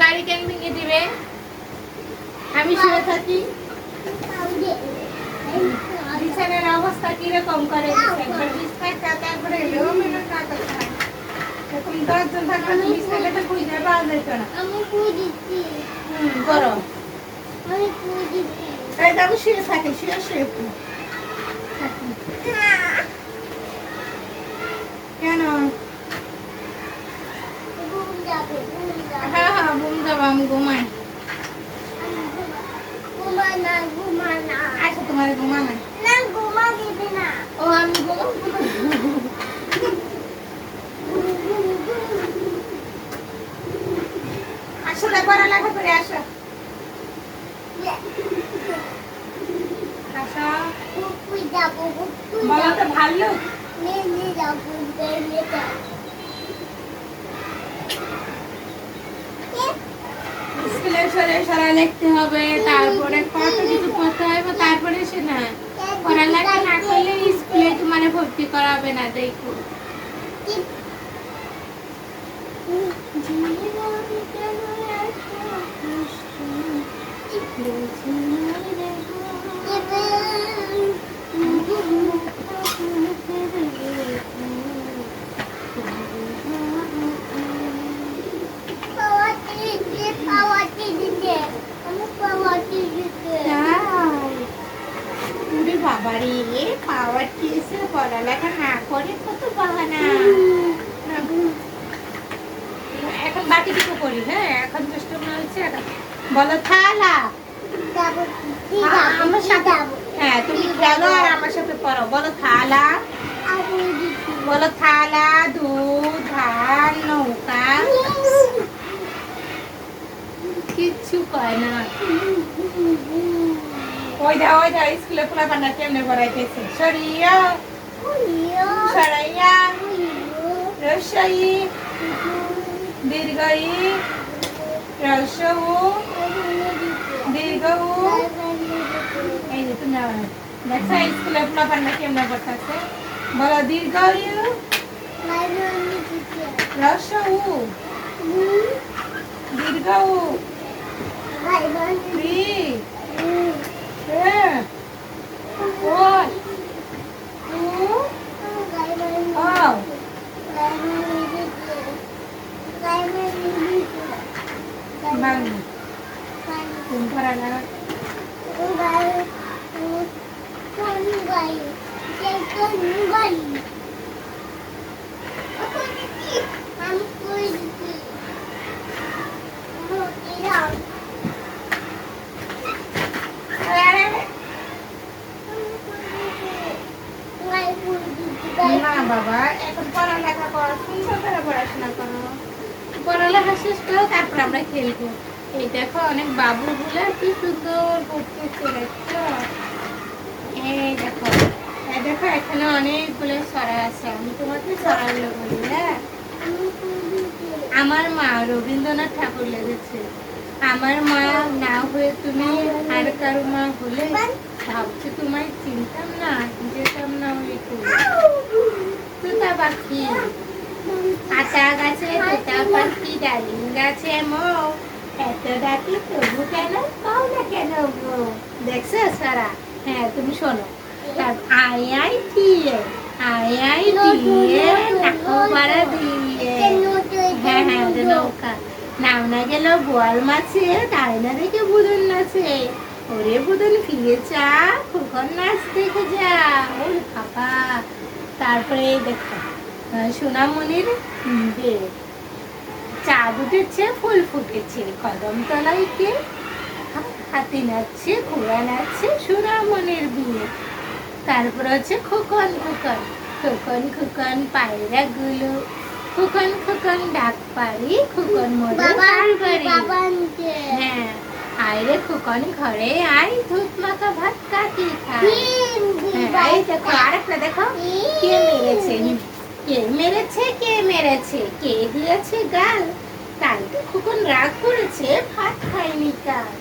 গাড়ি কেন ভেঙে দিবে? আমি শুয়ে থাকি। বিছানার অবস্থা কিরকম করে তারপরে এরকম 10 জন থাকলে তো বিছানাটা খুঁজে পাওয়া যেত না। করো তাই আমি শুয়ে থাকি, শুয়ে শুয়ে কেন? হ্যাঁ হ্যাঁ ঘুম যাবো, আমি ঘুমাই। আচ্ছা তোমার ঘুমা না, ও আমি ঘুমাবো। আসো না, পড়ালেখা করে আসো। আসো বলো তো ভালো স্কুলে সরে লিখতে হবে, তারপরে কত কিছু পড়তে হবে, তারপরে সে না পড়ালেখা না করলে স্কুলে তোমার ভর্তি করাবে না। দেখো বাবারে পাওয়ার কেসে পড়ালেখা না করে কত বাহানা। এখন বাকি কিছু করি। হ্যাঁ এখন চেষ্ট মনে হচ্ছে বলো থালা। আমার সাথে হ্যাঁ তুমি গেলো আর আমার সাথে পড়ো। বলো থালা, বলো থালা, দুধ, ধান, নৌকা। কিচ্ছু কয় না। ওই দা স্কুলে পোলা পান্ডা কেমনে পড়াইতেছে। সরিয়া সরাইয়া রসাই দীর্ঘই রসউ দীর্ঘ। এই যে তুমি দেখছো স্কুলে পোলা পান্ডা কেমনে পড়তেছে। বলো দীর্ঘ রসউ দীর্ঘ বাবা এখন পড়ালেখা করো, সুন্দর করে পড়াশোনা করো, পড়ালেখা শেষ করো, তারপর আমরা খেলবো। এই দেখো অনেক বাবু গুলা কি সুন্দর পড়তেছে। দেখছো এই দেখো, এই দেখো এখানে অনেকগুলো সরা আছে। আমি তোমাকে সরাগুলো বলি। হ্যাঁ আমার মা রবীন্দ্রনাথ ঠাকুর লেগেছে। আমার মা না হয়ে তুমি আর কারো মা হলে ভাবছি তোমায় চিনতাম না, যেতাম না। ওই তোতা পাখি আতা গাছে তোতা পাখি ডালিম গাছে মো এত ডাকি তবু কেন পাও না কেন গো। দেখছো সারা? হ্যাঁ তুমি শোনো। আই আই দিয়ে আই আই দিয়ে নাকবাড়া দিয়ে। হ্যাঁ হ্যাঁ নৌকা নাও না গেল বোয়াল মাছে তাই না দেখে বুদন নাচে। ওরে বুদন ফিরে চা খোকন নাচ দেখে যা। ওর বাবা তারপরে দেখো সোনামণির চাঁদ উঠেছে ফুল ফুটেছে কদম তলায় কে হাতি নাচছে ঘোড়া নাচছে সোনামণির বিয়ে। তারপর হচ্ছে খোকন খোকন খোকন খোকন পায়রা গুলো খোকন খোকন ডাক পারি খোকন মোড়ে হ্যাঁ আয়রে খোকন ঘরে আয় ধূপ মাখা ভাত কাটি খাই। এই দেখো আরেকটা দেখো কে মেরেছে কে মেরেছে কে মেরেছে কে দিয়েছে গাল তাই তো খোকন রাগ করেছে ভাত খায়নি কাল।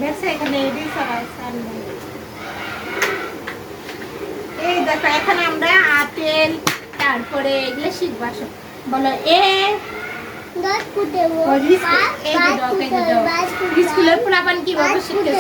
দেখছো এখানে এই দেখো এখানে আমরা আপেল তারপরে এগুলো শিখবা সব। বলো এ দত কুটে ও স্কুলের পোলাপান কিভাবে শিখতেছে